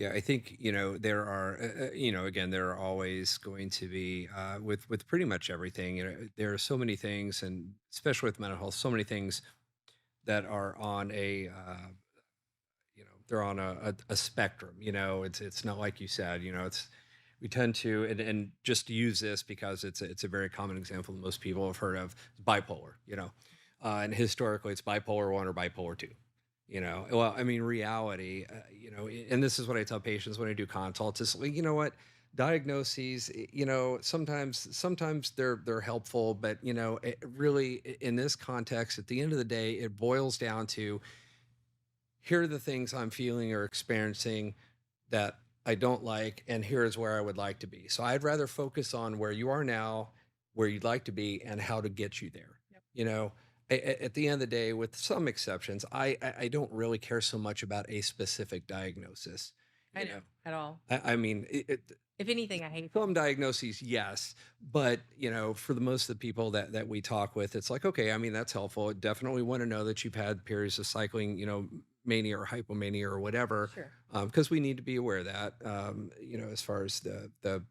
Yeah, I think, there are, again, there are always going to be, with pretty much everything, there are so many things, and especially with mental health, so many things that are on they're on a spectrum. It's not like you said, we tend to, and just to use this because it's a very common example that most people have heard of, bipolar, and historically it's bipolar 1 or bipolar 2. Well, I mean, reality, and this is what I tell patients when I do consults, is like, what, diagnoses, sometimes they're helpful, but really, in this context, at the end of the day, it boils down to, here are the things I'm feeling or experiencing that I don't like, and here's where I would like to be. So I'd rather focus on where you are now, where you'd like to be, and how to get you there. Yep. You know, at the end of the day, with some exceptions, I don't really care so much about a specific diagnosis. I You know know, at all. I mean, If anything, I hate some them. diagnoses, yes, but for the most of the people that we talk with, it's like, okay, I mean, that's helpful. Definitely want to know that you've had periods of cycling, mania or hypomania or whatever, Sure. because we need to be aware of that, as far as the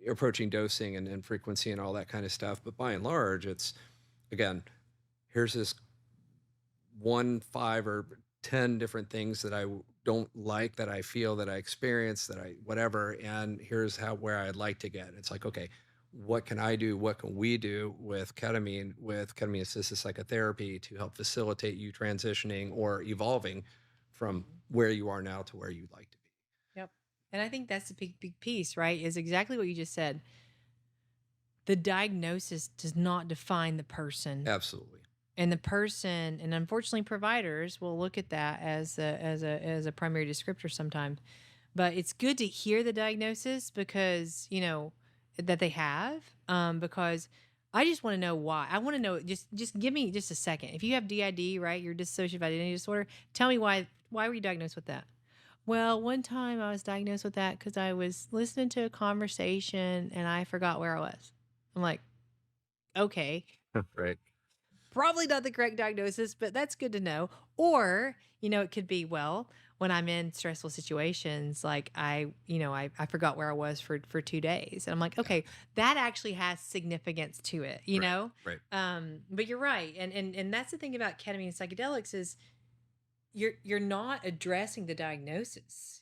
approaching dosing and frequency and all that kind of stuff. But by and large, it's, again, here's this one, five, or 10 different things that don't like, that I feel, that I experience, that I whatever, and here's where I'd like to get. It's like, okay, what can I do? What can we do with ketamine assisted psychotherapy to help facilitate you transitioning or evolving from Mhm. where you are now to where you'd like to be? Yep. And I think that's the big piece, right? Is exactly what you just said. The diagnosis does not define the person. Absolutely. And the person, and unfortunately providers will look at that as a primary descriptor sometimes. But it's good to hear the diagnosis because, that they have, because I just want to know why. I want to know, just give me just a second. If you have DID, right, your dissociative identity disorder, tell me why were you diagnosed with that? Well, one time I was diagnosed with that because I was listening to a conversation and I forgot where I was. I'm like, okay, Right. probably not the correct diagnosis, but that's good to know. Or, it could be, well, when I'm in stressful situations, like I forgot where I was for 2 days. And I'm like, Yeah. okay, that actually has significance to it, Right. Right. But you're right. And that's the thing about ketamine and psychedelics is you're not addressing the diagnosis.